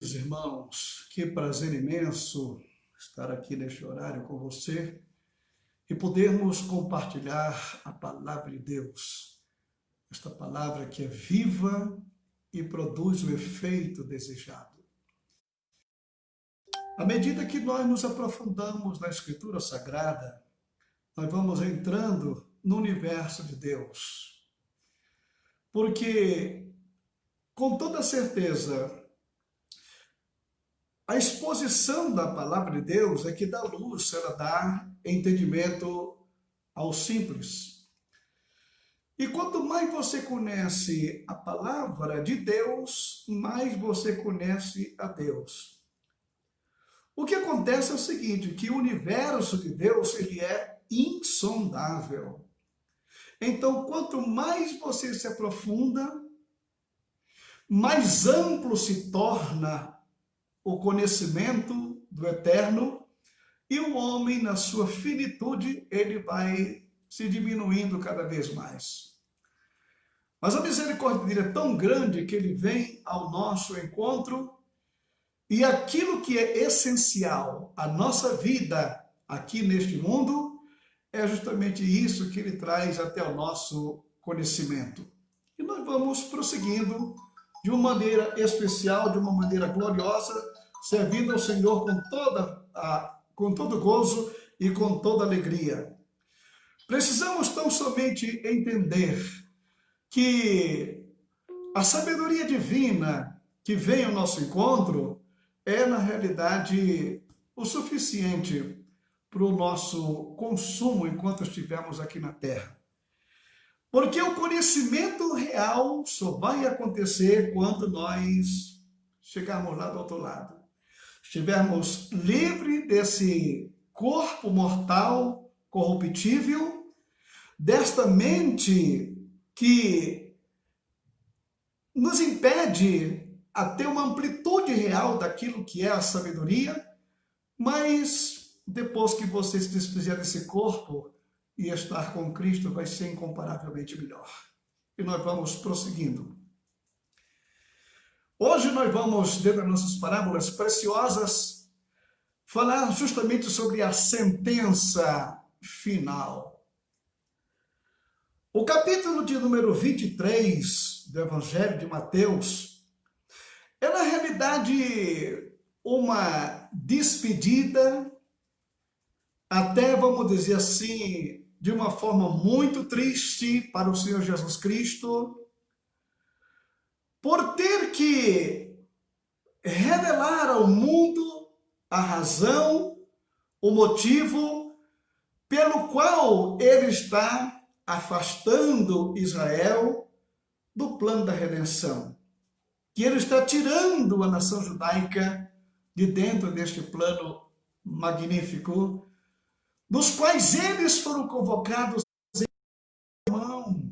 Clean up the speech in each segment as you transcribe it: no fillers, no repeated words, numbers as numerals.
Meus irmãos, que prazer imenso estar aqui neste horário com você e podermos compartilhar a palavra de Deus. Esta palavra que é viva e produz o efeito desejado. À medida que nós nos aprofundamos na Escritura Sagrada, nós vamos entrando no universo de Deus. Porque, com toda certeza, a exposição da palavra de Deus é que dá luz, ela dá entendimento ao simples. E quanto mais você conhece a palavra de Deus, mais você conhece a Deus. O que acontece é o seguinte, que o universo de Deus, ele é insondável. Então, quanto mais você se aprofunda, mais amplo se torna o conhecimento do eterno, e o homem, na sua finitude, ele vai se diminuindo cada vez mais. Mas a misericórdia dele é tão grande que ele vem ao nosso encontro, e aquilo que é essencial à nossa vida aqui neste mundo, é justamente isso que ele traz até o nosso conhecimento. E nós vamos prosseguindo de uma maneira especial, de uma maneira gloriosa, servindo ao Senhor com todo gozo e com toda alegria. Precisamos tão somente entender que a sabedoria divina que vem ao nosso encontro é, na realidade, o suficiente para o nosso consumo enquanto estivermos aqui na Terra. Porque o conhecimento real só vai acontecer quando nós chegarmos lá do outro lado. Estivermos livres desse corpo mortal, corruptível, desta mente que nos impede a ter uma amplitude real daquilo que é a sabedoria, mas depois que você se desfizer desse corpo, e estar com Cristo vai ser incomparavelmente melhor. E nós vamos prosseguindo. Hoje nós vamos, dentro das nossas parábolas preciosas, falar justamente sobre a sentença final. O capítulo de número 23 do Evangelho de Mateus é, na realidade, uma despedida, até, vamos dizer assim, de uma forma muito triste para o Senhor Jesus Cristo, por ter que revelar ao mundo a razão, o motivo pelo qual ele está afastando Israel do plano da redenção, que ele está tirando a nação judaica de dentro deste plano magnífico, dos quais eles foram convocados em mão.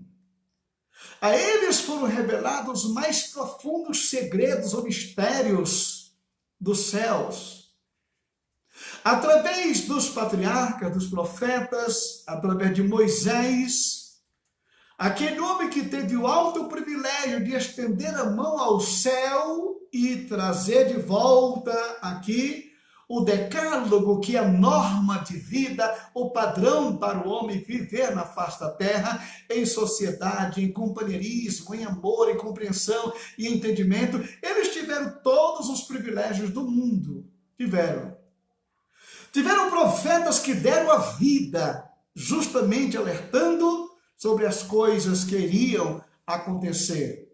A eles foram revelados os mais profundos segredos ou mistérios dos céus. Através dos patriarcas, dos profetas, através de Moisés, aquele homem que teve o alto privilégio de estender a mão ao céu e trazer de volta aqui o decálogo, que é a norma de vida, o padrão para o homem viver na face da terra, em sociedade, em companheirismo, em amor, em compreensão e entendimento. Eles tiveram todos os privilégios do mundo. Tiveram profetas que deram a vida, justamente alertando sobre as coisas que iriam acontecer.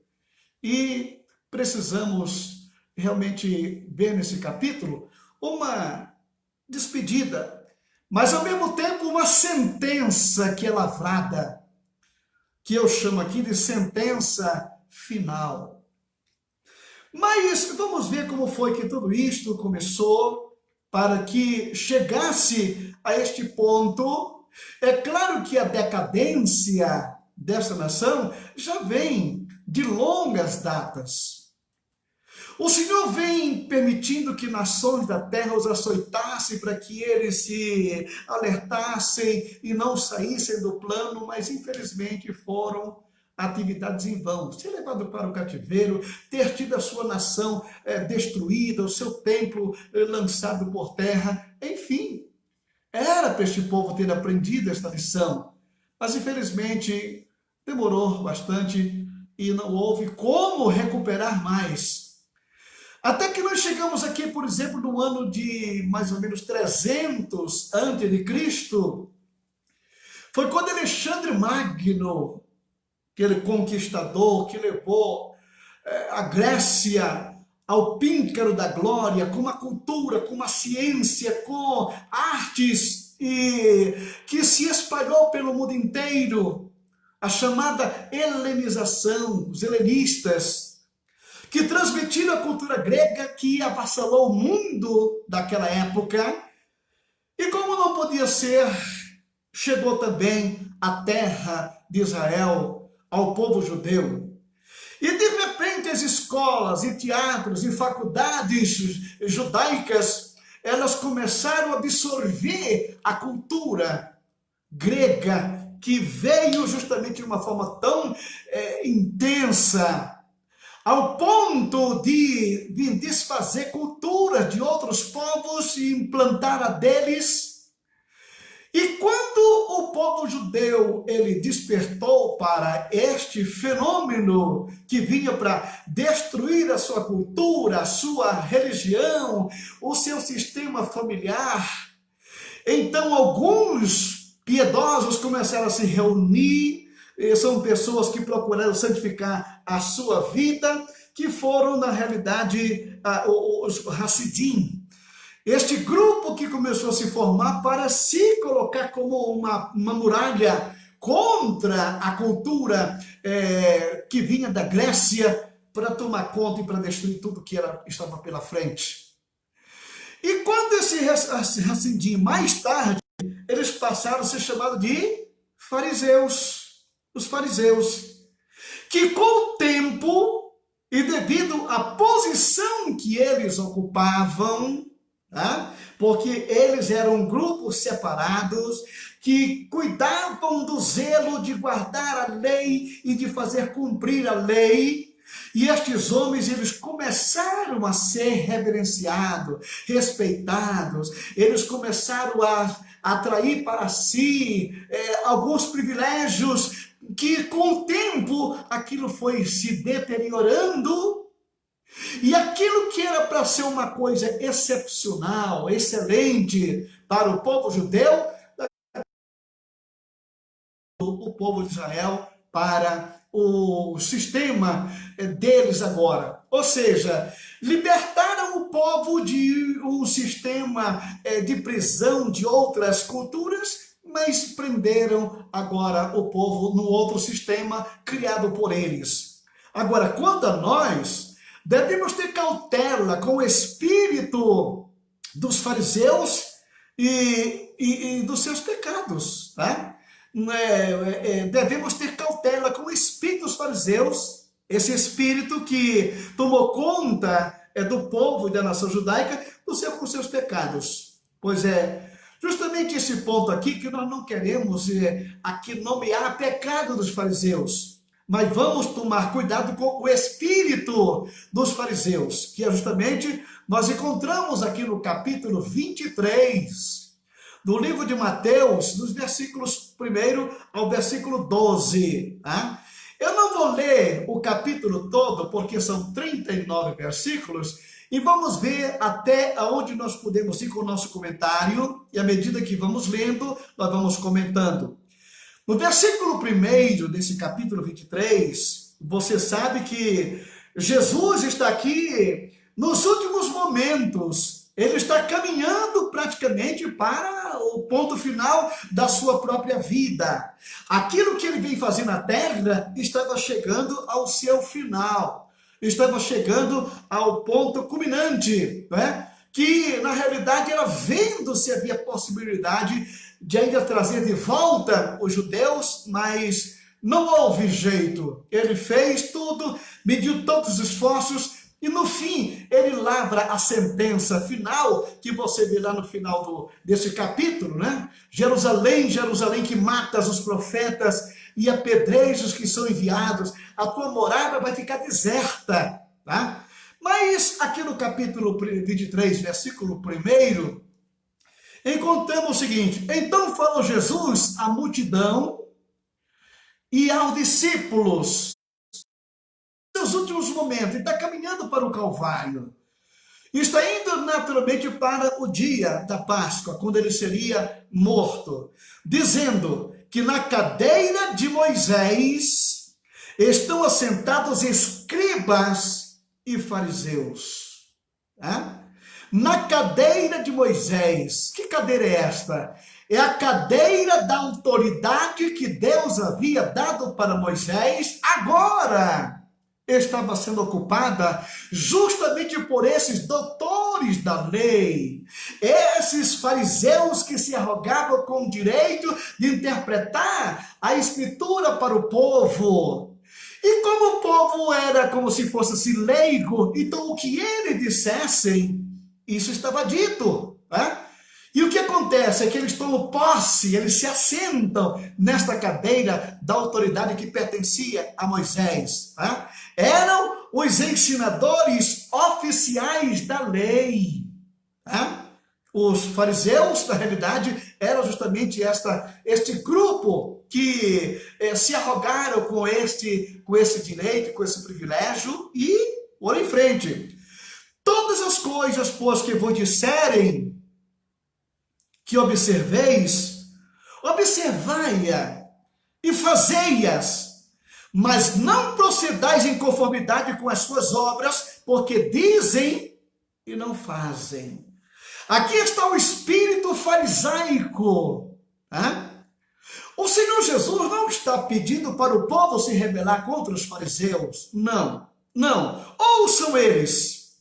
E precisamos realmente ver nesse capítulo uma despedida, mas ao mesmo tempo uma sentença que é lavrada, que eu chamo aqui de sentença final. Mas vamos ver como foi que tudo isto começou para que chegasse a este ponto. É claro que a decadência dessa nação já vem de longas datas. O Senhor vem permitindo que nações da terra os açoitassem para que eles se alertassem e não saíssem do plano, mas infelizmente foram atividades em vão, ser levado para o cativeiro, ter tido a sua nação destruída, o seu templo lançado por terra, enfim. Era para este povo ter aprendido esta lição, mas infelizmente demorou bastante e não houve como recuperar mais. Até que nós chegamos aqui, por exemplo, no ano de mais ou menos 300 antes de Cristo, foi quando Alexandre Magno, aquele conquistador que levou a Grécia ao píncaro da glória, com uma cultura, com uma ciência, com artes, e que se espalhou pelo mundo inteiro, a chamada helenização, os helenistas, que transmitiram a cultura grega que avassalou o mundo daquela época, e como não podia ser, chegou também à terra de Israel, ao povo judeu. E de repente as escolas e teatros e faculdades judaicas, elas começaram a absorver a cultura grega, que veio justamente de uma forma tão intensa, ao ponto de desfazer cultura de outros povos e implantar a deles. E quando o povo judeu ele despertou para este fenômeno que vinha para destruir a sua cultura, a sua religião, o seu sistema familiar, então alguns piedosos começaram a se reunir, são pessoas que procuraram santificar a sua vida, que foram na realidade os Hassidim. Este grupo que começou a se formar para se colocar como uma muralha contra a cultura que vinha da Grécia, para tomar conta e para destruir tudo que estava pela frente. E quando esse Hassidim, mais tarde, eles passaram a ser chamados de fariseus, os fariseus, que com o tempo e devido à posição que eles ocupavam, porque eles eram grupos separados que cuidavam do zelo de guardar a lei e de fazer cumprir a lei, e estes homens eles começaram a ser reverenciados, respeitados, eles começaram a atrair para si alguns privilégios que com o tempo aquilo foi se deteriorando. E aquilo que era para ser uma coisa excepcional, excelente para o povo judeu, o povo de Israel para o sistema deles agora. Ou seja, libertaram o povo de um sistema de prisão de outras culturas, mas prenderam agora o povo no outro sistema criado por eles. Agora, quanto a nós, devemos ter cautela com o espírito dos fariseus e dos seus pecados, tá? Devemos ter cautela com o espírito dos fariseus, esse espírito que tomou conta do povo e da nação judaica com seus pecados. Pois é, justamente esse ponto aqui que nós não queremos aqui nomear pecado dos fariseus, mas vamos tomar cuidado com o espírito dos fariseus, que é justamente nós encontramos aqui no capítulo 23 do livro de Mateus, dos versículos 1 ao versículo 12. Eu não vou ler o capítulo todo, porque são 39 versículos, e vamos ver até onde nós podemos ir com o nosso comentário, e à medida que vamos lendo, nós vamos comentando. No versículo 1 desse capítulo 23, você sabe que Jesus está aqui nos últimos momentos. Ele está caminhando praticamente para o ponto final da sua própria vida. Aquilo que ele vem fazer na terra estava chegando ao seu final. Estava chegando ao ponto culminante, né? Que na realidade era vendo se havia possibilidade de ainda trazer de volta os judeus, mas não houve jeito. Ele fez tudo, mediu todos os esforços, e no fim ele lavra a sentença final, que você vê lá no final desse capítulo, né? Jerusalém, Jerusalém, que matas os profetas e apedrejos que são enviados, a tua morada vai ficar deserta, tá? Mas aqui no capítulo 23, versículo 1, encontramos o seguinte: então falou Jesus à multidão e aos discípulos, nos últimos momentos, ele está caminhando para o Calvário. E está indo naturalmente para o dia da Páscoa, quando ele seria morto, dizendo que na cadeira de Moisés estão assentados escribas e fariseus. Na cadeira de Moisés. Que cadeira é esta? É a cadeira da autoridade que Deus havia dado para Moisés, agora estava sendo ocupada justamente por esses doutores da lei, esses fariseus que se arrogavam com o direito de interpretar a escritura para o povo. E como o povo era como se fosse assim, leigo, então o que eles dissessem, isso estava dito, né? E o que acontece é que eles tomam posse, eles se assentam nesta cadeira da autoridade que pertencia a Moisés. Tá? Eram os ensinadores oficiais da lei. Tá? Os fariseus, na realidade, eram justamente este grupo que se arrogaram com esse direito, com esse privilégio e foram em frente. Todas as coisas, pois, que vos disserem, que observeis, observai-a e fazei-as, mas não procedais em conformidade com as suas obras, porque dizem e não fazem. Aqui está o espírito farisaico. O Senhor Jesus não está pedindo para o povo se rebelar contra os fariseus. Não, não. Ouçam eles.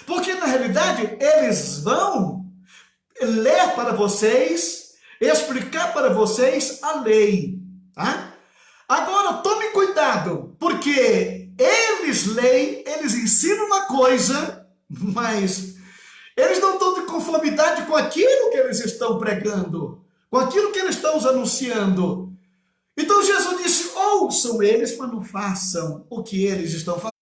Porque na realidade eles vão ler para vocês, explicar para vocês a lei. Tá? Agora, tome cuidado, porque eles leem, eles ensinam uma coisa, mas eles não estão de conformidade com aquilo que eles estão pregando, com aquilo que eles estão anunciando. Então Jesus disse, ouçam eles, mas não façam o que eles estão fazendo.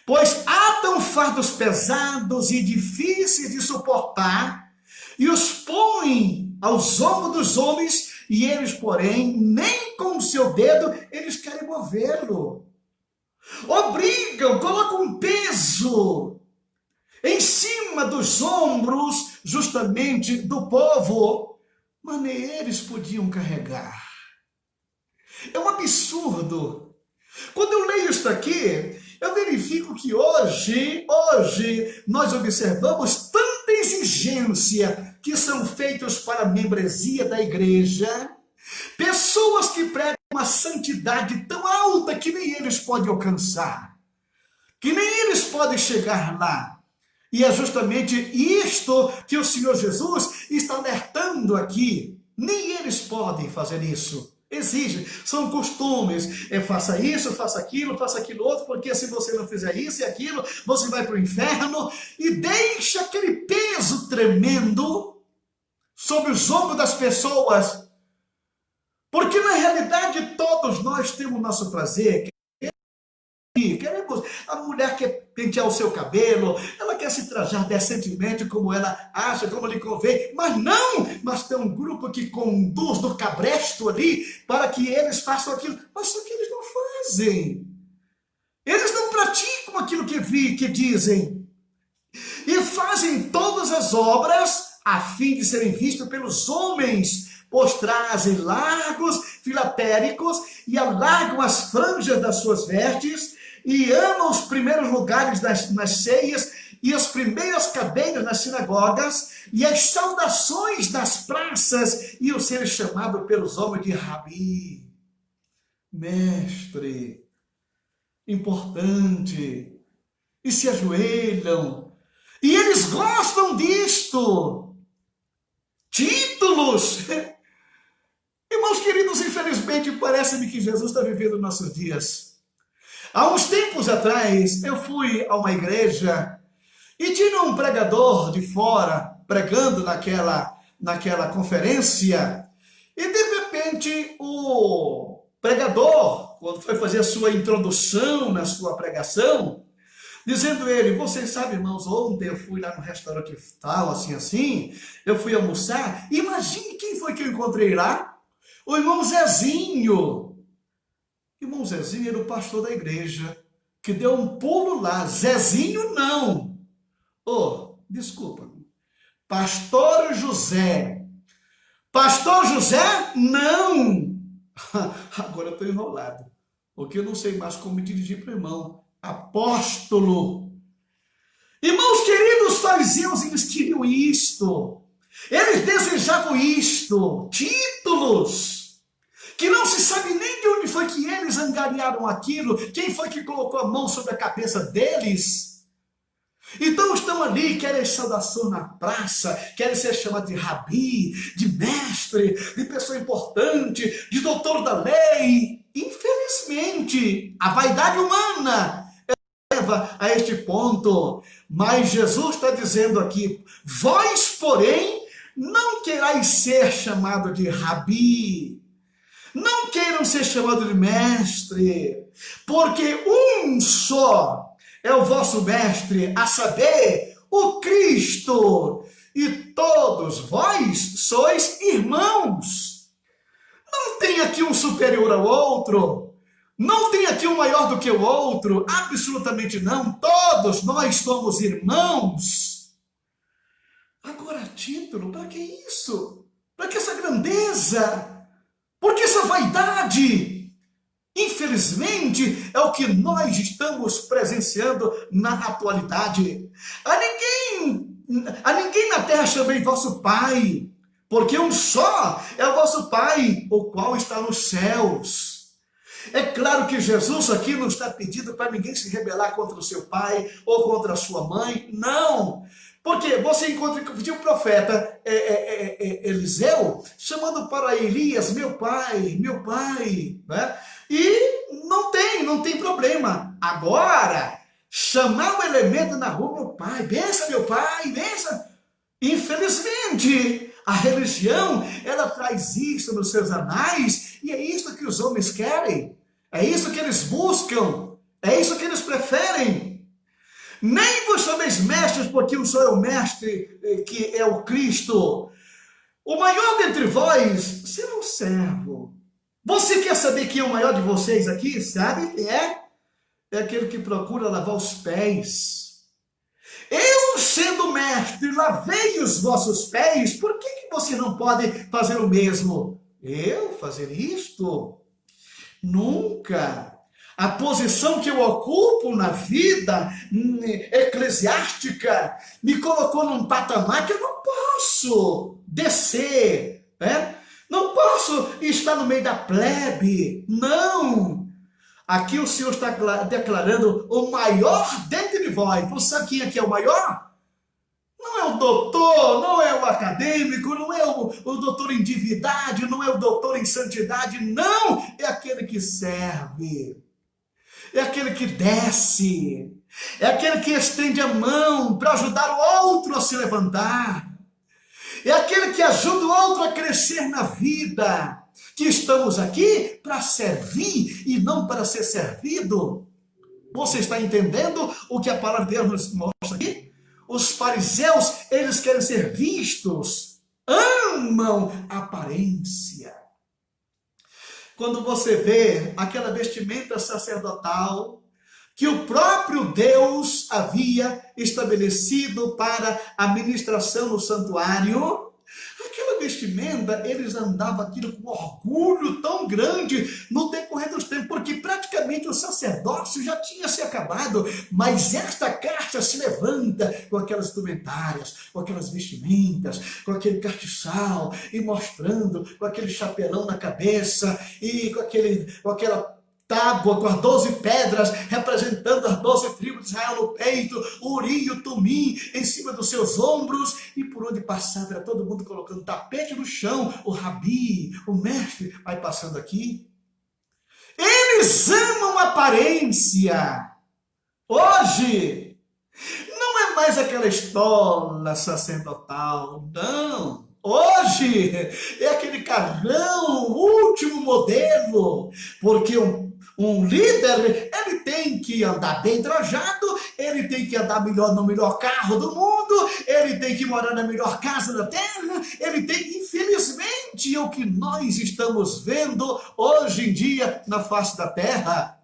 Pois atam fardos pesados e difíceis de suportar, e os põem aos ombros dos homens, e eles, porém, nem com o seu dedo, eles querem movê-lo. Obrigam, colocam um peso em cima dos ombros, justamente, do povo, mas nem eles podiam carregar. É um absurdo. Quando eu leio isso aqui, eu verifico que hoje nós observamos tanta exigência que são feitos para a membresia da igreja, pessoas que pregam uma santidade tão alta que nem eles podem alcançar, que nem eles podem chegar lá. E é justamente isto que o Senhor Jesus está alertando aqui. Nem eles podem fazer isso. Exige, são costumes, faça isso, faça aquilo outro, porque se você não fizer isso e aquilo, você vai para o inferno, e deixa aquele peso tremendo sobre os ombros das pessoas, porque na realidade todos nós temos nosso prazer. Queremos, a mulher quer pentear o seu cabelo, ela quer se trajar decentemente como ela acha, como lhe convém, mas tem um grupo que conduz do cabresto ali para que eles façam aquilo, mas só que eles não fazem, eles não praticam aquilo que dizem, e fazem todas as obras a fim de serem vistos pelos homens, pois trazem largos filatéricos e alargam as franjas das suas vestes, e amam os primeiros lugares nas ceias e as primeiras cadeiras nas sinagogas e as saudações das praças e o ser chamado pelos homens de Rabi, mestre, importante, e se ajoelham, e eles gostam disto, títulos. Irmãos queridos, infelizmente parece-me que Jesus está vivendo nossos dias. Há uns tempos atrás, eu fui a uma igreja e tinha um pregador de fora pregando naquela conferência, e de repente repente, o pregador, quando foi fazer a sua introdução na sua pregação, dizendo ele, vocês sabem, irmãos, ontem eu fui lá no restaurante tal, assim, eu fui almoçar, imagine quem foi que eu encontrei lá? O irmão Zezinho. O irmão Zezinho era o pastor da igreja, que deu um pulo lá. Zezinho não. Oh, desculpa. Pastor José. Pastor José? Não. Agora eu estou enrolado, porque eu não sei mais como me dirigir para o irmão. Apóstolo. Irmãos queridos, os fariseus, eles queriam isto. Eles desejavam isto. Títulos. Que não se sabe nem de onde foi que eles angariaram aquilo. Quem foi que colocou a mão sobre a cabeça deles? Então estão ali, querem saudação na praça, querem ser chamados de rabi, de mestre, de pessoa importante, de doutor da lei. Infelizmente, a vaidade humana leva a este ponto. Mas Jesus está dizendo aqui, vós, porém, não querais ser chamado de rabi, não queiram ser chamados de mestre, porque um só é o vosso mestre, a saber, o Cristo, e todos vós sois irmãos. Não tem aqui um superior ao outro, não tem aqui um maior do que o outro, absolutamente não, todos nós somos irmãos. Agora, título, para que isso? Para que essa grandeza? Por que essa vaidade? Infelizmente, é o que nós estamos presenciando na atualidade. A ninguém na terra chamei vosso Pai, porque um só é o vosso Pai, o qual está nos céus. É claro que Jesus aqui não está pedindo para ninguém se rebelar contra o seu pai ou contra a sua mãe, não. Porque você encontra que o profeta Eliseu chamando para Elias, meu pai, né? E não tem problema. Agora, chamar o elemento na rua, meu pai, benção. Infelizmente, a religião, ela traz isso nos seus anais, e é isso que os homens querem, é isso que eles buscam, é isso que eles preferem. Nem vos chameis mestres, porque um só é o mestre, que é o Cristo. O maior dentre vós será um servo. Você quer saber quem é o maior de vocês aqui? Sabe quem é? É aquele que procura lavar os pés. Eu, sendo mestre, lavei os vossos pés, por que você não pode fazer o mesmo? Eu fazer isto? Nunca. A posição que eu ocupo na vida eclesiástica me colocou num patamar que eu não posso descer, né? Não posso estar no meio da plebe, não. Aqui o Senhor está declarando o maior dentre vós. Você sabe quem aqui é o maior? Não é o doutor, não é o acadêmico, não é o doutor em divindade, não é o doutor em santidade, não. É aquele que serve. É aquele que desce, é aquele que estende a mão para ajudar o outro a se levantar, é aquele que ajuda o outro a crescer na vida, que estamos aqui para servir e não para ser servido. Você está entendendo o que a palavra de Deus nos mostra aqui? Os fariseus, eles querem ser vistos, amam a aparência. Quando você vê aquela vestimenta sacerdotal que o próprio Deus havia estabelecido para a ministração no santuário, aquela vestimenta, eles andavam aquilo com orgulho tão grande no decorrer dos tempos, porque praticamente o sacerdócio já tinha se acabado, mas esta casta se levanta com aquelas indumentárias, com aquelas vestimentas, com aquele castiçal, e mostrando, com aquele chapelão na cabeça, e com aquela tábua com as 12 pedras, representando as 12 tribos de Israel no peito, o Urim e o Tumim em cima dos seus ombros, e por onde passava era todo mundo colocando tapete no chão, o rabi, o mestre, vai passando aqui. Eles amam aparência. Hoje, não é mais aquela estola sacerdotal, não. Hoje é aquele carrão, último modelo, porque um líder, ele tem que andar bem trajado, ele tem que andar melhor no melhor carro do mundo, ele tem que morar na melhor casa da terra, ele tem, infelizmente, é o que nós estamos vendo hoje em dia na face da terra.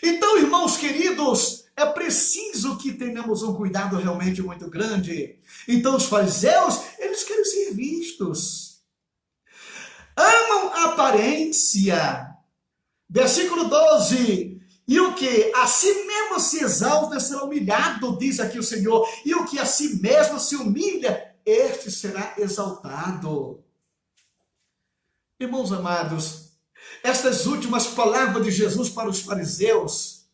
Então, irmãos queridos, é preciso que tenhamos um cuidado realmente muito grande. Então, os fariseus, eles querem ser vistos. Amam a aparência. Versículo 12. E o que a si mesmo se exalta será humilhado, diz aqui o Senhor. E o que a si mesmo se humilha, este será exaltado. Irmãos amados, estas últimas palavras de Jesus para os fariseus,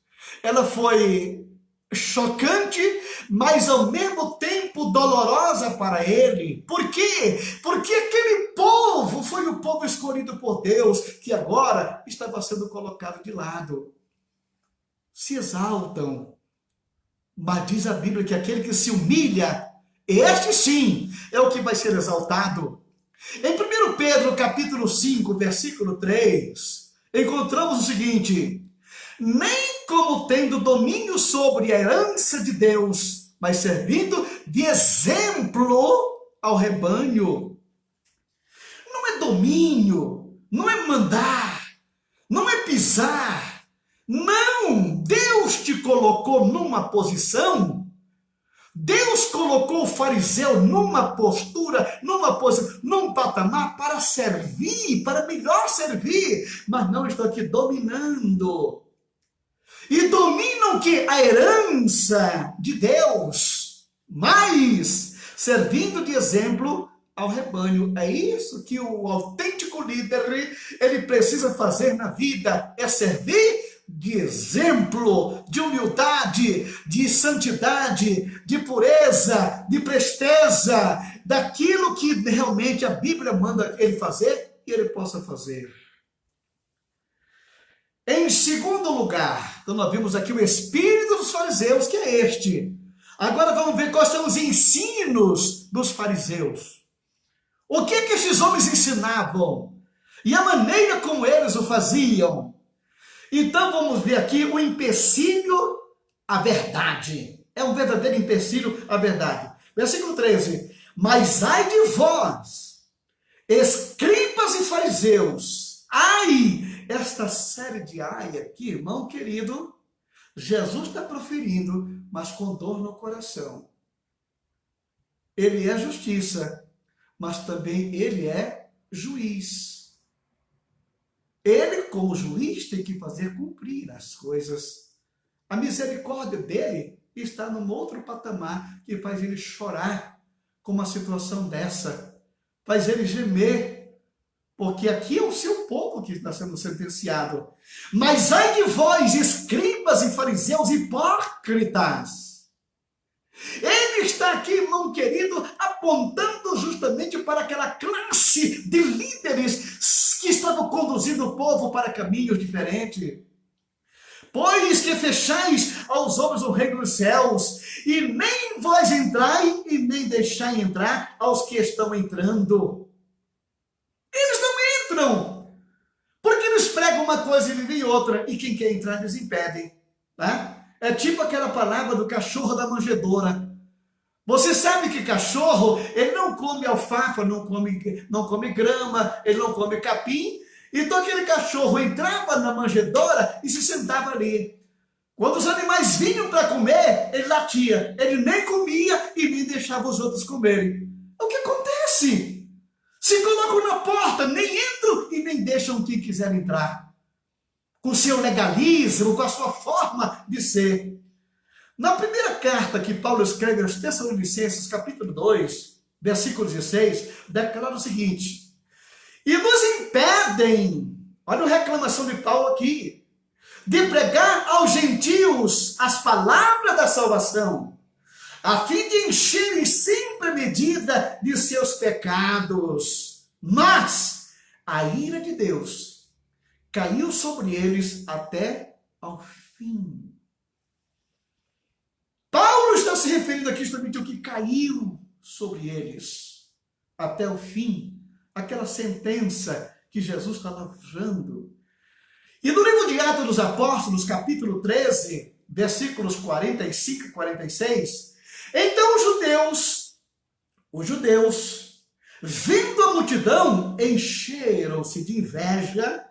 ela foi chocante, mas ao mesmo tempo dolorosa para ele. Por quê? Porque aquele povo foi o povo escolhido por Deus, que agora estava sendo colocado de lado. Se exaltam, mas diz a Bíblia que aquele que se humilha, este sim é o que vai ser exaltado. Em 1 Pedro capítulo 5, versículo 3, encontramos o seguinte: nem como tendo domínio sobre a herança de Deus, mas servindo de exemplo ao rebanho. Não é domínio, não é mandar, não é pisar. Não, Deus te colocou numa posição. Deus colocou o fariseu numa postura, numa posição, num patamar para servir, para melhor servir, mas não estou aqui dominando. E dominam que a herança de Deus, mas servindo de exemplo ao rebanho. É isso que o autêntico líder, ele precisa fazer na vida, é servir de exemplo, de humildade, de santidade, de pureza, de presteza, daquilo que realmente a Bíblia manda ele fazer e ele possa fazer. Em segundo lugar, então nós vimos aqui o espírito dos fariseus, que é este. Agora vamos ver quais são os ensinos dos fariseus. O que esses homens ensinavam? E a maneira como eles o faziam. Então vamos ver aqui o empecilho à verdade. É um verdadeiro empecilho à verdade. Versículo 13. Mas ai de vós, escribas e fariseus. Ai, esta série de ai aqui, irmão querido, Jesus está proferindo, mas com dor no coração. Ele é justiça, mas também ele é juiz. Ele, como juiz, tem que fazer cumprir as coisas. A misericórdia dele está num outro patamar que faz ele chorar com uma situação dessa. Faz ele gemer, porque aqui é o seu povo que está sendo sentenciado. Mas ai de vós, escribas e fariseus hipócritas! Ele está aqui, irmão querido, apontando justamente para aquela classe de líderes que estavam conduzindo o povo para caminhos diferentes. Pois que fechais aos homens o reino dos céus, e nem vós entrai, e nem deixai entrar aos que estão entrando. Eles não entram, porque eles pregam uma coisa e vivem outra, e quem quer entrar eles impedem. Tá? É tipo aquela palavra do cachorro da manjedoura. Você sabe que cachorro, ele não come alfafa, não come grama, ele não come capim. Então aquele cachorro entrava na manjedoura e se sentava ali. Quando os animais vinham para comer, ele latia. Ele nem comia e nem deixava os outros comerem. O que acontece? Se colocam na porta, nem entram e nem deixam quem quiser entrar. Com seu legalismo, com a sua forma de ser. Na primeira carta que Paulo escreve aos Tessalonicenses, capítulo 2, versículo 16, declara o seguinte: e nos impedem, olha a reclamação de Paulo aqui, de pregar aos gentios as palavras da salvação, a fim de encherem sempre a medida de seus pecados. Mas a ira de Deus caiu sobre eles até ao fim. Paulo está se referindo aqui justamente ao que caiu sobre eles. até o fim aquela sentença que Jesus está lavrando. E no livro de Atos dos Apóstolos, capítulo 13, versículos 45 e 46, então os judeus, vendo a multidão, encheram-se de inveja,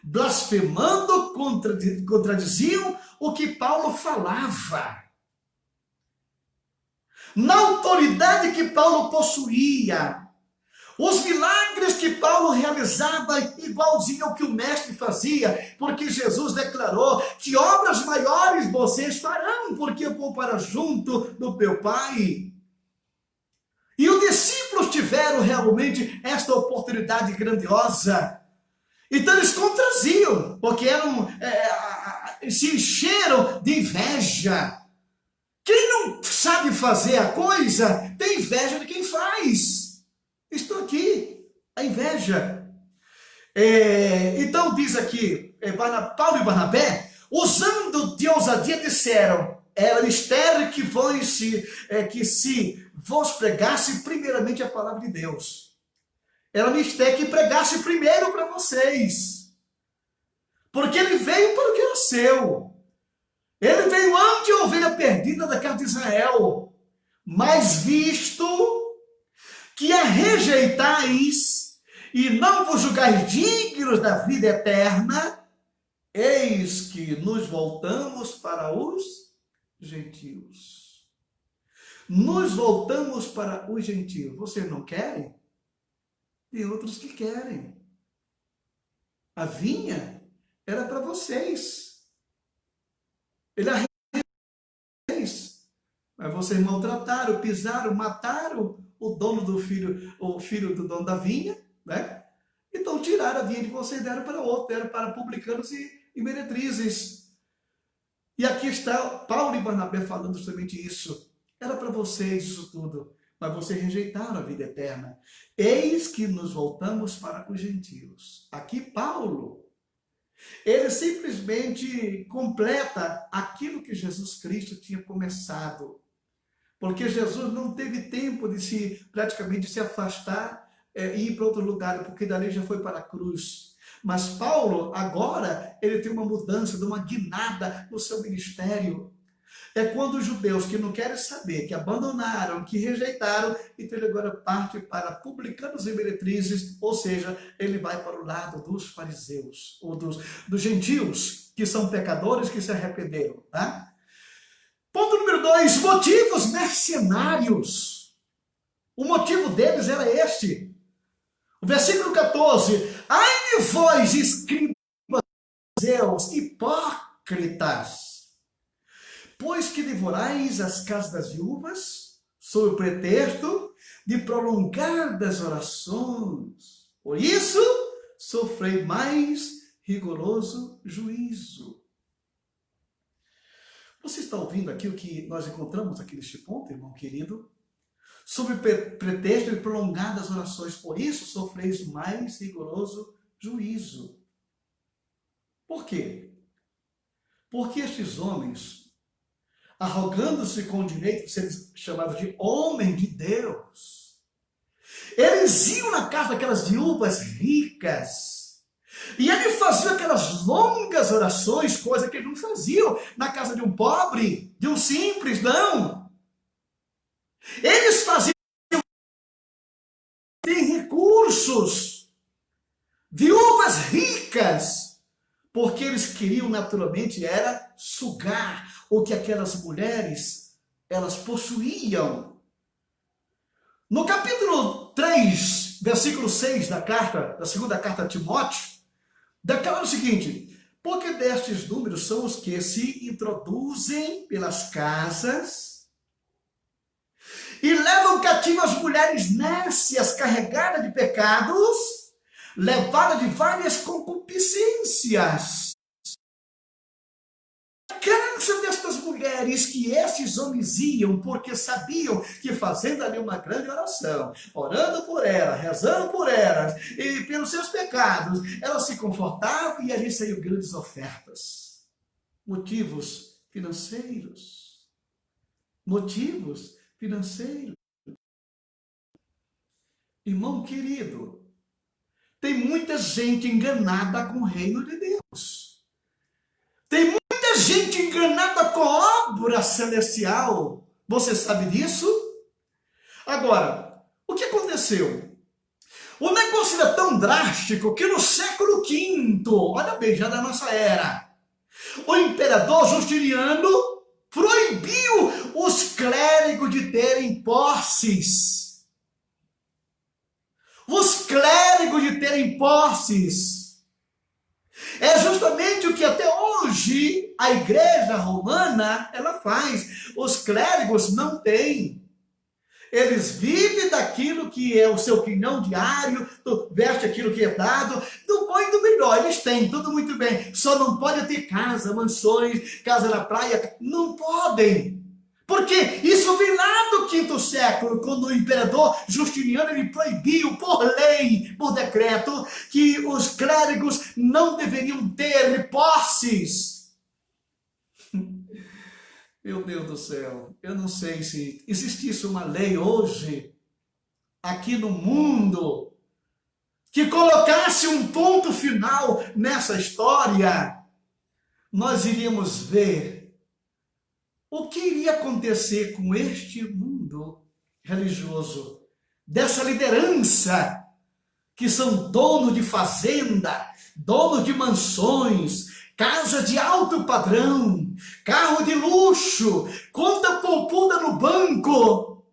blasfemando, contradiziam o que Paulo falava. Na autoridade que Paulo possuía, os milagres que Paulo realizava igualzinho ao que o mestre fazia, porque Jesus declarou que obras maiores vocês farão, porque eu vou para junto do meu Pai. E os discípulos tiveram realmente esta oportunidade grandiosa. Então eles contraziam, porque se encheram de inveja. Quem não sabe fazer a coisa, tem inveja de quem faz. Estou aqui, a inveja. Então diz aqui, Paulo e Barnabé, usando de ousadia, disseram: era mistério que se vos pregasse primeiramente a palavra de Deus. Era mistério que pregasse primeiro para vocês. Porque ele veio para o que era seu. Ele veio antes de ovelha perdida da casa de Israel. Mas visto que a rejeitais e não vos julgais dignos da vida eterna, eis que nos voltamos para os gentios. Nos voltamos para os gentios. Vocês não querem? Tem outros que querem. A vinha era para vocês. Ele arrependeu, mas vocês maltrataram, pisaram, mataram o dono do filho, o filho do dono da vinha, né? Então tiraram a vinha de vocês e deram para outro, deram para publicanos e meretrizes. E aqui está Paulo e Barnabé falando justamente isso. Era para vocês isso tudo, mas vocês rejeitaram a vida eterna. Eis que nos voltamos para os gentios. Aqui Paulo, ele simplesmente completa aquilo que Jesus Cristo tinha começado. Porque Jesus não teve tempo de praticamente se afastar e ir para outro lugar, porque dali já foi para a cruz. Mas Paulo, agora, ele tem uma mudança, de uma guinada no seu ministério. É quando os judeus que não querem saber, que abandonaram, que rejeitaram, então ele agora parte para publicanos e meretrizes, ou seja, ele vai para o lado dos fariseus, ou dos gentios, que são pecadores que se arrependeram, tá? Ponto número 2, motivos mercenários. O motivo deles era este. O versículo 14. Ai de vós, escribas, hipócritas, pois que devorais as casas das viúvas, sob o pretexto de prolongadas orações. Por isso, sofrei mais rigoroso juízo. Você está ouvindo aqui o que nós encontramos aqui neste ponto, irmão querido? Sob pretexto de prolongadas orações, por isso sofreis mais rigoroso juízo. Por quê? Porque estes homens, arrogando-se com o direito de serem chamados de homens de Deus, eles iam na casa daquelas viúvas ricas, e ele fazia aquelas longas orações, coisa que eles não faziam na casa de um pobre, de um simples, não. Eles faziam sem recursos, viúvas ricas, porque eles queriam naturalmente era sugar o que aquelas mulheres, elas possuíam. No capítulo 3, versículo 6 da segunda carta a Timóteo, declara o seguinte: porque destes números são os que se introduzem pelas casas e levam cativas mulheres nécias, carregadas de pecados, levadas de várias concupiscências. A cansa destas mulheres que estes homens iam, porque sabiam que fazendo ali uma grande oração, orando por elas, rezando por elas, e pelos seus pecados, elas se confortavam e ali saíam grandes ofertas. Motivos financeiros. Motivos financeiros. Irmão querido, tem muita gente enganada com o reino de Deus. Tem muita gente enganada com a obra celestial. Você sabe disso? Agora, o que aconteceu? O negócio era tão drástico que no século V, olha bem, já da nossa era, o imperador Justiniano proibiu os clérigos de terem posses. Os clérigos de terem posses. É justamente o que até hoje a igreja romana ela faz. Os clérigos não têm. Eles vivem daquilo que é o seu quinhão diário, veste aquilo que é dado, do bom e do melhor. Eles têm, tudo muito bem. Só não pode ter casa, mansões, casa na praia. Não podem. Porque isso vem lá do V século, quando o imperador Justiniano ele proibiu, por lei, por decreto, que os clérigos não deveriam ter posses. Meu Deus do céu, eu não sei se existisse uma lei hoje, aqui no mundo, que colocasse um ponto final nessa história, nós iríamos ver o que iria acontecer com este mundo religioso, dessa liderança, que são donos de fazenda, donos de mansões, casa de alto padrão, carro de luxo, conta poupuda no banco.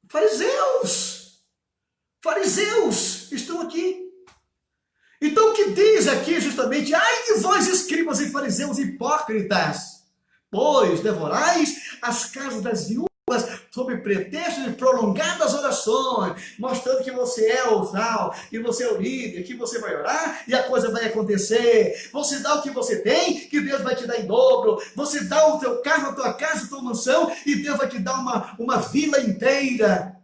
Fariseus estão aqui. Então o que diz aqui justamente, ai de vós escribas e fariseus hipócritas, pois devorais as casas das viúvas sob pretexto de prolongadas orações, mostrando que você é o sal, que você é o líder, que você vai orar e a coisa vai acontecer. Você dá o que você tem, que Deus vai te dar em dobro. Você dá o teu carro, a tua casa, a tua mansão, e Deus vai te dar uma vila inteira.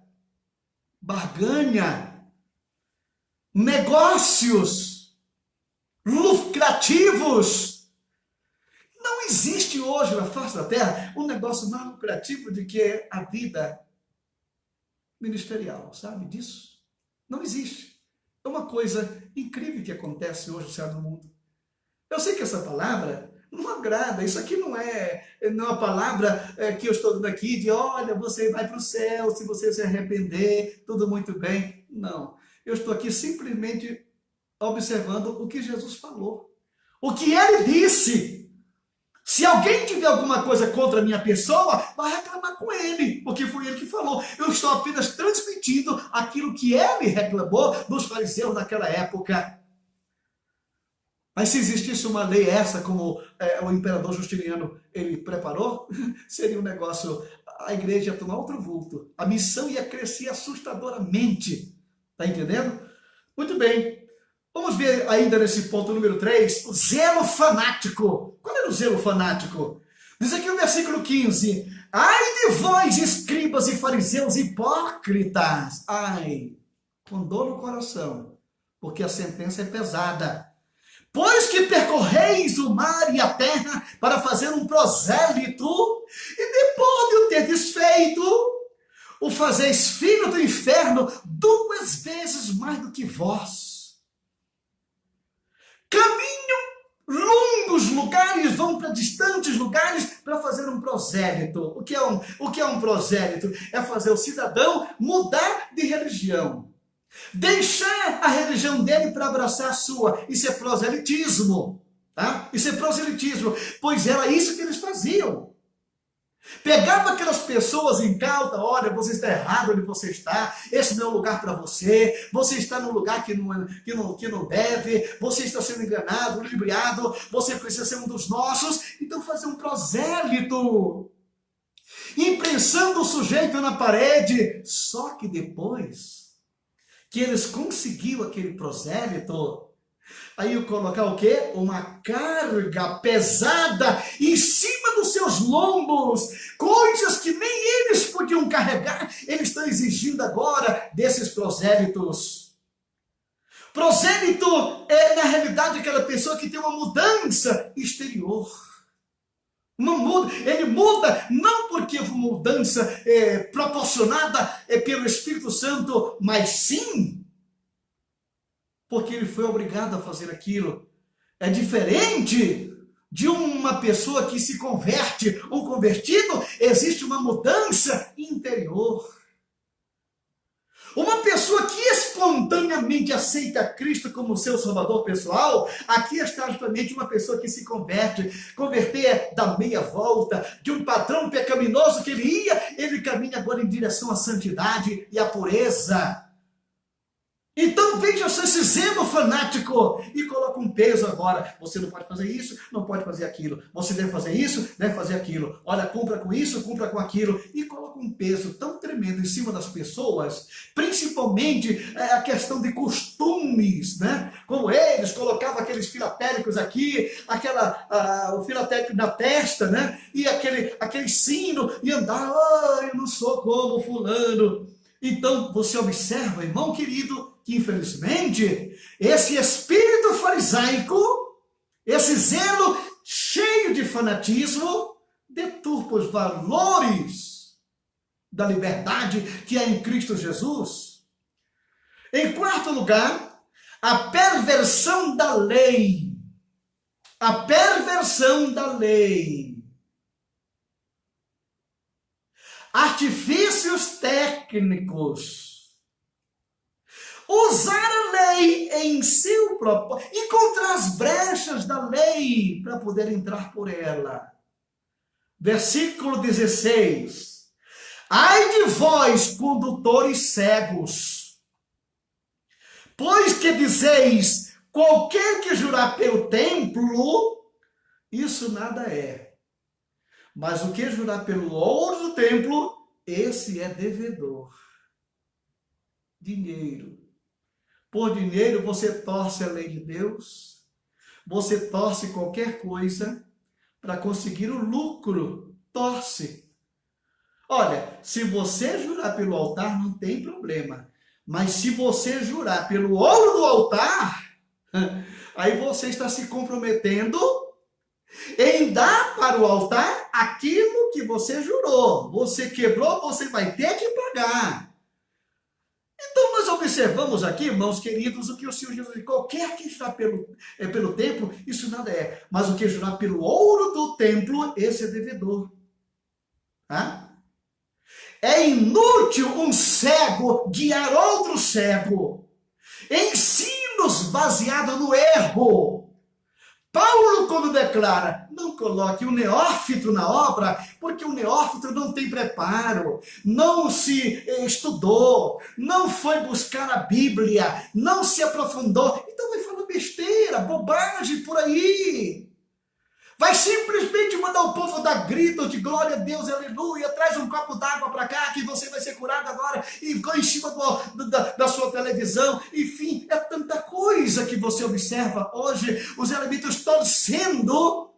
Barganha, negócios lucrativos. Não existe hoje na face da terra um negócio mais lucrativo do que a vida ministerial, sabe disso? Não existe. É uma coisa incrível que acontece hoje no mundo. Eu sei que essa palavra não agrada, isso aqui não é uma palavra que eu estou dando aqui de, olha, você vai para o céu se você se arrepender, tudo muito bem. Não, eu estou aqui simplesmente observando o que Jesus falou, o que ele disse. Se alguém tiver alguma coisa contra a minha pessoa, vai reclamar com ele, porque foi ele que falou. Eu estou apenas transmitindo aquilo que ele reclamou dos fariseus naquela época. Mas se existisse uma lei essa, como o imperador Justiniano ele preparou, seria um negócio, a igreja ia tomar outro vulto. A missão ia crescer assustadoramente. Está entendendo? Muito bem. Vamos ver ainda nesse ponto número 3, o zelo fanático. Qual era o zelo fanático? Diz aqui no versículo 15, ai de vós, escribas e fariseus hipócritas. Ai, com dor no coração, porque a sentença é pesada. Pois que percorreis o mar e a terra para fazer um prosélito, e depois de o ter desfeito, o fazeis filho do inferno 2 vezes mais do que vós. Caminham longos lugares, vão para distantes lugares para fazer um prosélito. O que é um prosélito? É fazer o cidadão mudar de religião. Deixar a religião dele para abraçar a sua. Isso é proselitismo. Tá? Isso é proselitismo. Pois era isso que eles faziam. Pegava aquelas pessoas em cauda, olha, você está errado onde você está, esse não é o lugar para você, você está num lugar que não deve, você está sendo enganado, ludibriado, você precisa ser um dos nossos. Então fazer um prosélito, imprensando o sujeito na parede. Só que depois que eles conseguiram aquele prosélito, aí eu colocar o quê? Uma carga pesada em cima dos seus lombos, coisas que nem eles podiam carregar, eles estão exigindo agora desses prosélitos. Prosélito é, na realidade, aquela pessoa que tem uma mudança exterior. Ele muda não porque foi uma mudança proporcionada pelo Espírito Santo, mas sim porque ele foi obrigado a fazer aquilo. É diferente de uma pessoa que se converte, um convertido, existe uma mudança interior. Uma pessoa que espontaneamente aceita Cristo como seu salvador pessoal, aqui está justamente uma pessoa que se converte. Converter é dar meia volta de um padrão pecaminoso que ele caminha agora em direção à santidade e à pureza. Então veja só esse zelo fanático e coloca um peso agora. Você não pode fazer isso, não pode fazer aquilo. Você deve fazer isso, deve fazer aquilo. Olha, cumpra com isso, cumpra com aquilo. E coloca um peso tão tremendo em cima das pessoas, principalmente a questão de costumes, né? Como eles colocavam aqueles filatéricos aqui, o filatélico na testa, né? E aquele sino e andar, eu não sou como fulano. Então você observa, irmão querido, que infelizmente esse espírito farisaico, esse zelo cheio de fanatismo, deturpa os valores da liberdade que há em Cristo Jesus. Em quarto lugar, a perversão da lei. A perversão da lei. Artifícios técnicos. Usar a lei em seu propósito, encontrar as brechas da lei para poder entrar por ela. Versículo 16. Ai de vós, condutores cegos, pois que dizeis, qualquer que jurar pelo templo, isso nada é. Mas o que jurar pelo ouro do templo, esse é devedor. Dinheiro. Por dinheiro você torce a lei de Deus, você torce qualquer coisa para conseguir o lucro, torce. Olha, se você jurar pelo altar não tem problema, mas se você jurar pelo ouro do altar, aí você está se comprometendo em dar para o altar aquilo que você jurou. Você quebrou, você vai ter que pagar. Então nós observamos aqui, irmãos queridos, o que o Senhor Jesus disse, qualquer que jurar pelo templo, isso nada é. Mas o que jurar pelo ouro do templo, esse é devedor. É inútil um cego guiar outro cego. Ensinos baseados no erro. Paulo, quando declara, não coloque o neófito na obra, porque o neófito não tem preparo, não se estudou, não foi buscar a Bíblia, não se aprofundou, então vai falar besteira, bobagem por aí. Vai simplesmente mandar o povo dar grito de glória a Deus, aleluia, traz um copo d'água para cá que você vai ser curado agora, e ficou em cima da sua televisão, enfim, é tanta coisa que você observa hoje, os elementos torcendo,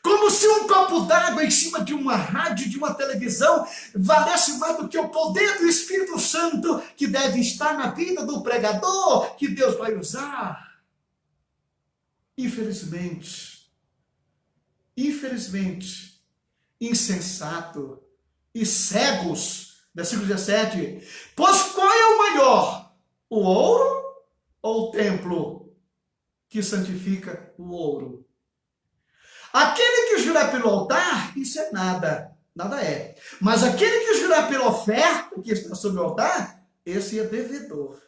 como se um copo d'água em cima de uma rádio, de uma televisão, valesse mais do que o poder do Espírito Santo, que deve estar na vida do pregador, que Deus vai usar. Infelizmente, insensato e cegos, versículo 17, pois qual é o maior, o ouro ou o templo que santifica o ouro? Aquele que jurar pelo altar, isso é nada é. Mas aquele que jurar pela oferta que está sobre o altar, esse é devedor.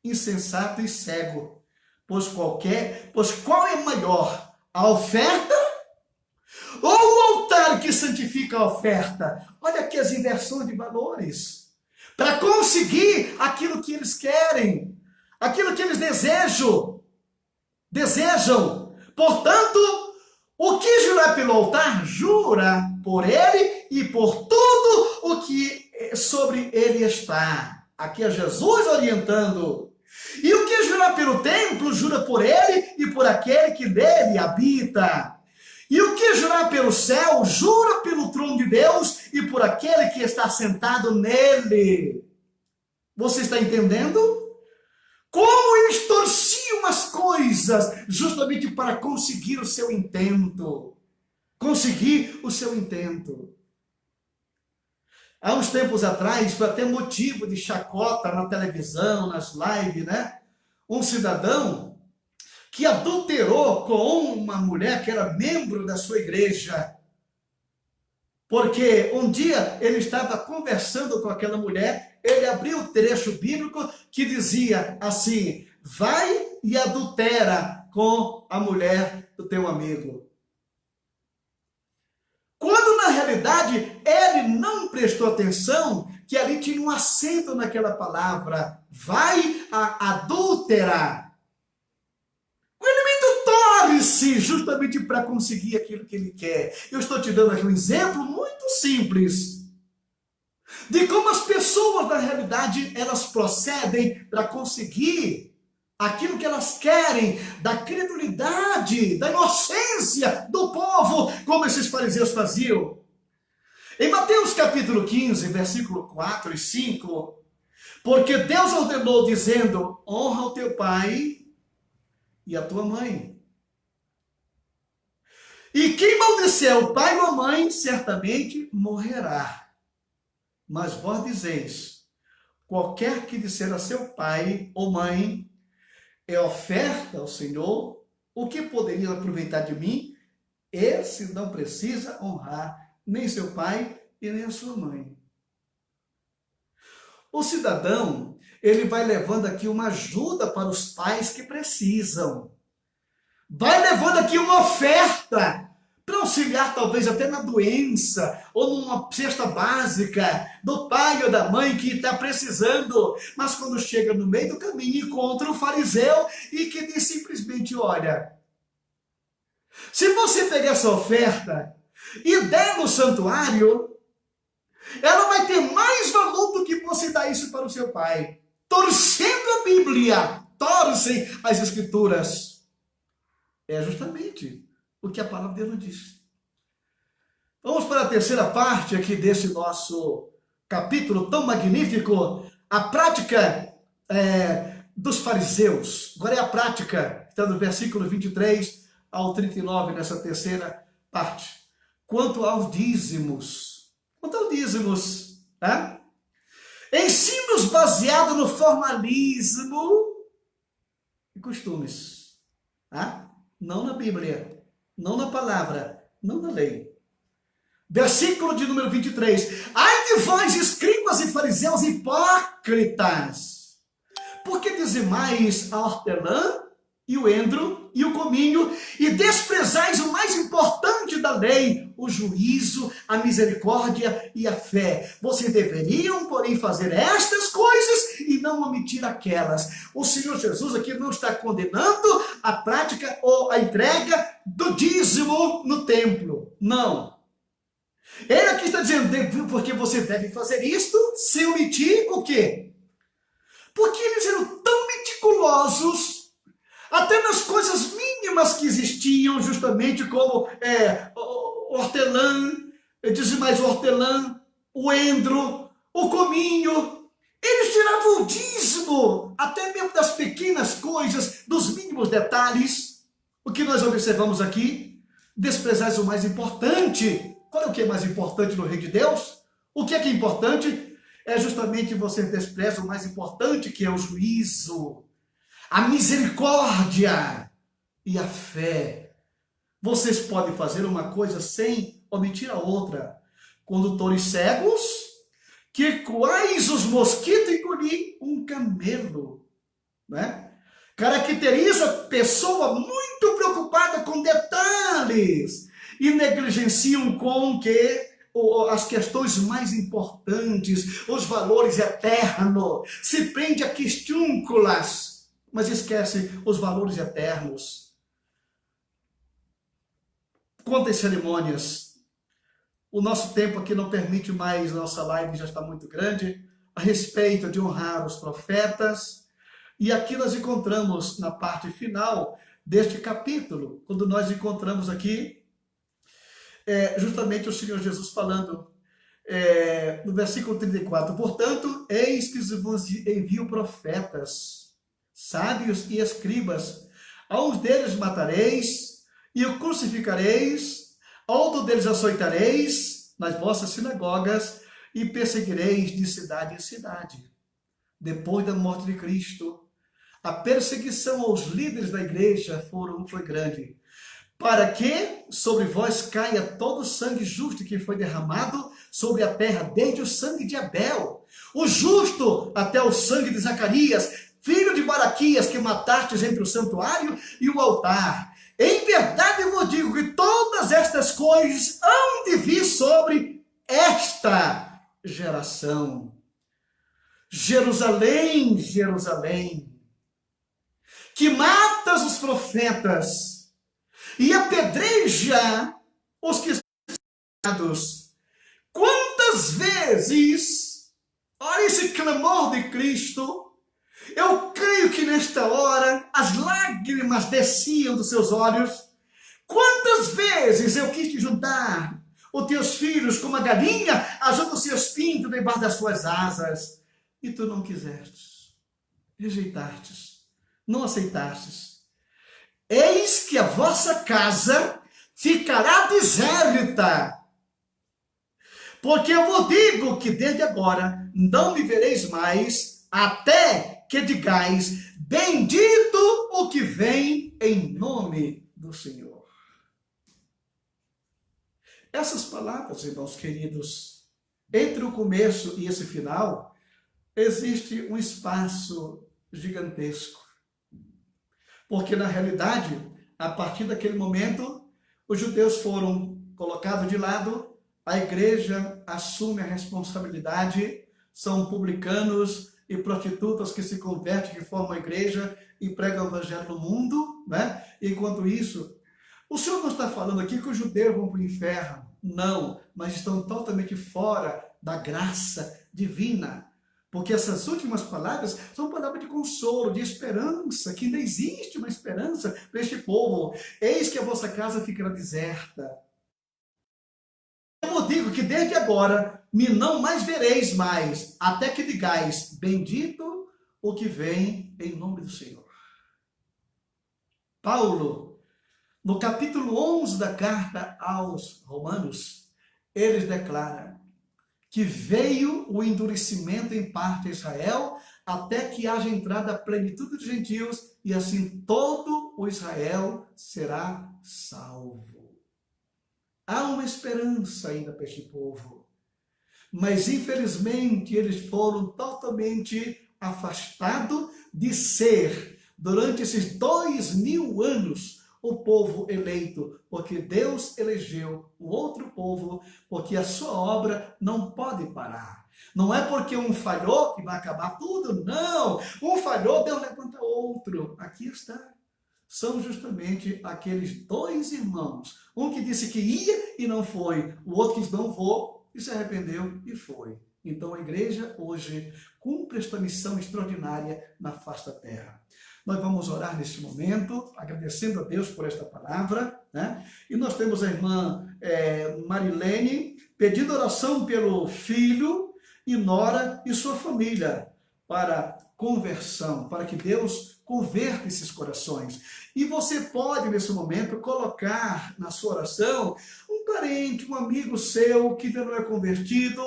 Insensato e cego, pois qual é maior? A oferta ou o altar que santifica a oferta? Olha aqui as inversões de valores. Para conseguir aquilo que eles querem, aquilo que eles desejam. Portanto, o que jurar pelo altar, jura por ele e por tudo o que sobre ele está. Aqui é Jesus orientando. E o que jurar pelo templo, jura por ele e por aquele que nele habita. E o que jurar pelo céu, jura pelo trono de Deus e por aquele que está sentado nele. Você está entendendo? Como eles torciam faziam as coisas justamente para conseguir o seu intento. Conseguir o seu intento. Há uns tempos atrás, foi até motivo de chacota na televisão, nas lives, né? Um cidadão que adulterou com uma mulher que era membro da sua igreja. Porque um dia ele estava conversando com aquela mulher, ele abriu o trecho bíblico que dizia assim: vai e adultera com a mulher do teu amigo. Quando na realidade ele não prestou atenção que ali tinha um acento naquela palavra, vai a adúltera. O elemento torce justamente para conseguir aquilo que ele quer. Eu estou te dando aqui um exemplo muito simples de como as pessoas na realidade elas procedem para conseguir aquilo que elas querem, da credulidade, da inocência do povo, como esses fariseus faziam. Em Mateus capítulo 15, versículo 4 e 5, porque Deus ordenou dizendo, honra o teu pai e a tua mãe. E quem maldizer o pai ou a mãe, certamente morrerá. Mas vós dizeis, qualquer que disser a seu pai ou mãe, é oferta ao Senhor, o que poderia aproveitar de mim? Esse não precisa honrar nem seu pai e nem a sua mãe. O cidadão, ele vai levando aqui uma ajuda para os pais que precisam. Vai levando aqui uma oferta para auxiliar talvez até na doença ou numa cesta básica do pai ou da mãe que está precisando. Mas quando chega no meio do caminho, encontra um fariseu e que diz simplesmente, olha, se você pegar essa oferta e der no santuário, ela vai ter mais valor do que você dar isso para o seu pai. Torcendo a Bíblia, torcem as Escrituras. É justamente o que a palavra de Deus diz. Vamos para a terceira parte aqui desse nosso capítulo tão magnífico, a prática dos fariseus. Agora é a prática, está no versículo 23 ao 39, nessa terceira parte. Quanto aos dízimos, tá? Ensinos baseados no formalismo e costumes, tá? Não na Bíblia, não na palavra, não na lei. Versículo de número 23. Ai de vós, escribas e fariseus hipócritas, porque dizimais a hortelã e o endro e o cominho, e desprezais o mais importante da lei, o juízo, a misericórdia e a fé. Vocês deveriam, porém, fazer estas coisas e não omitir aquelas. O Senhor Jesus aqui não está condenando a prática ou a entrega do dízimo no templo. Não. Ele aqui está dizendo, porque você deve fazer isto sem omitir o quê? Porque eles eram tão meticulosos, até nas coisas mínimas que existiam, justamente como hortelã, dizimais o hortelã, o endro, o cominho. Eles tiravam o dízimo, até mesmo das pequenas coisas, dos mínimos detalhes. O que nós observamos aqui? Desprezais o mais importante. Qual é o que é mais importante no reino de Deus? O que é importante? É justamente você desprezar o mais importante, que é o juízo, a misericórdia e a fé. Vocês podem fazer uma coisa sem omitir a outra. Condutores cegos, que quais os mosquitos engolir um camelo, né? Caracteriza pessoa muito preocupada com detalhes e negligenciam com que as questões mais importantes, os valores eternos, se prende a questúnculas, mas esquece os valores eternos. Quantas cerimônias. O nosso tempo aqui não permite mais, nossa live já está muito grande, a respeito de honrar os profetas. E aqui nós encontramos na parte final deste capítulo, quando nós encontramos aqui justamente o Senhor Jesus falando no versículo 34, portanto, eis que vos envio profetas, sábios e escribas. A um deles matareis e o crucificareis, a outro deles açoitareis nas vossas sinagogas e perseguireis de cidade em cidade. Depois da morte de Cristo, a perseguição aos líderes da igreja foi grande, para que sobre vós caia todo o sangue justo que foi derramado sobre a terra, desde o sangue de Abel, o justo, até o sangue de Zacarias, filho de Baraquias, que matastes entre o santuário e o altar. Em verdade eu vos digo que todas estas coisas hão de vir sobre esta geração. Jerusalém, Jerusalém, que matas os profetas e apedreja os que são enviados. Quantas vezes, olha esse clamor de Cristo, eu creio que nesta hora as lágrimas desciam dos seus olhos. Quantas vezes eu quis te juntar os teus filhos como a galinha ajunta os seus pintos debaixo das suas asas, e tu não quisestes, rejeitastes, não aceitastes. Eis que a vossa casa ficará deserta, porque eu vos digo que desde agora não me vereis mais, até que digais, bendito o que vem em nome do Senhor. Essas palavras, irmãos queridos, entre o começo e esse final, existe um espaço gigantesco. Porque, na realidade, a partir daquele momento, os judeus foram colocados de lado, a igreja assume a responsabilidade, são publicanos e prostitutas que se convertem, que formam a igreja e pregam o evangelho no mundo, né? Enquanto isso, o Senhor não está falando aqui que os judeus vão para o inferno, não, mas estão totalmente fora da graça divina. Porque essas últimas palavras são palavras de consolo, de esperança, que ainda existe uma esperança para este povo. Eis que a vossa casa ficará deserta. Eu digo que desde agora me não mais vereis mais, até que digais, bendito o que vem em nome do Senhor. Paulo, no capítulo 11 da carta aos Romanos, eles declaram que veio o endurecimento em parte a Israel, até que haja entrada a plenitude dos gentios, e assim todo o Israel será salvo. Há uma esperança ainda para este povo, mas infelizmente eles foram totalmente afastados de ser, durante esses 2000 anos, o povo eleito, porque Deus elegeu um outro povo, porque a sua obra não pode parar. Não é porque um falhou que vai acabar tudo, não. Um falhou, Deus levanta outro. Aqui está. São justamente aqueles dois irmãos. Um que disse que ia e não foi. O outro que disse não vou e se arrependeu e foi. Então a igreja hoje cumpre esta missão extraordinária na face da terra. Nós vamos orar neste momento, agradecendo a Deus por esta palavra, né? E nós temos a irmã Marilene pedindo oração pelo filho e nora e sua família para conversão, para que Deus converta esses corações. E você pode, nesse momento, colocar na sua oração um parente, um amigo seu que ainda não é convertido,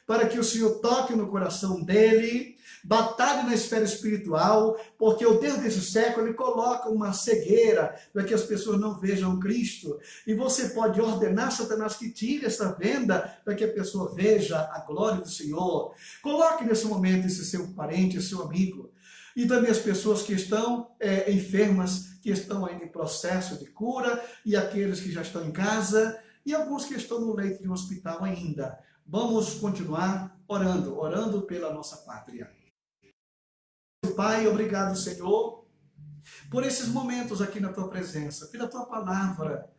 para que o Senhor toque no coração dele, batalhe na esfera espiritual, porque o Deus desse século, ele coloca uma cegueira para que as pessoas não vejam Cristo. E você pode ordenar Satanás que tire essa venda para que a pessoa veja a glória do Senhor. Coloque nesse momento esse seu parente, esse seu amigo. E também as pessoas que estão enfermas, que estão ainda em processo de cura, e aqueles que já estão em casa, e alguns que estão no leito de um hospital ainda. Vamos continuar orando pela nossa pátria. Pai, obrigado, Senhor, por esses momentos aqui na Tua presença, pela Tua palavra,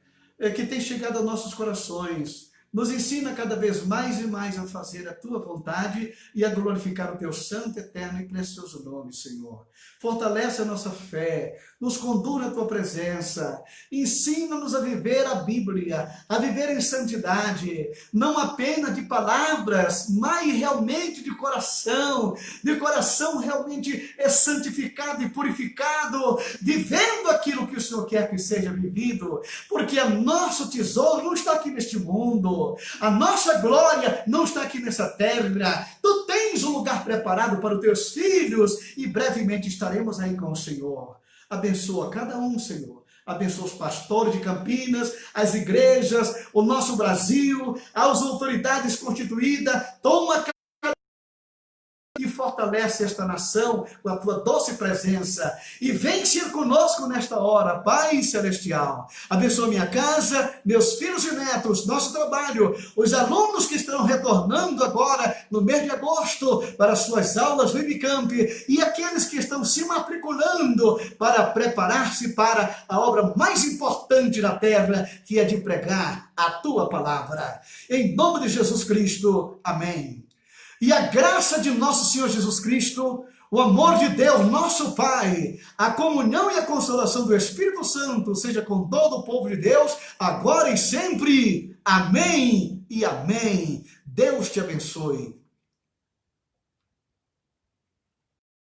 que tem chegado aos nossos corações. Nos ensina cada vez mais e mais a fazer a tua vontade e a glorificar o teu santo, eterno e precioso nome, Senhor. Fortalece a nossa fé, nos conduz à tua presença, ensina-nos a viver a Bíblia, a viver em santidade, não apenas de palavras, mas realmente de coração realmente santificado e purificado, vivendo aquilo que o Senhor quer que seja vivido, porque o nosso tesouro não está aqui neste mundo, a nossa glória não está aqui nessa terra. Tu tens um lugar preparado para os teus filhos e brevemente estaremos aí com o Senhor. Abençoa cada um, Senhor. Abençoa os pastores de Campinas, as igrejas, o nosso Brasil, as autoridades constituídas. Toma e fortalece esta nação com a tua doce presença. E vem ser conosco nesta hora, Pai Celestial. Abençoa minha casa, meus filhos e netos, nosso trabalho, os alunos que estão retornando agora no mês de agosto para suas aulas no Ibicamp e aqueles que estão se matriculando para preparar-se para a obra mais importante da terra, que é de pregar a tua palavra. Em nome de Jesus Cristo, amém. E a graça de nosso Senhor Jesus Cristo, o amor de Deus, nosso Pai, a comunhão e a consolação do Espírito Santo seja com todo o povo de Deus, agora e sempre. Amém e amém. Deus te abençoe.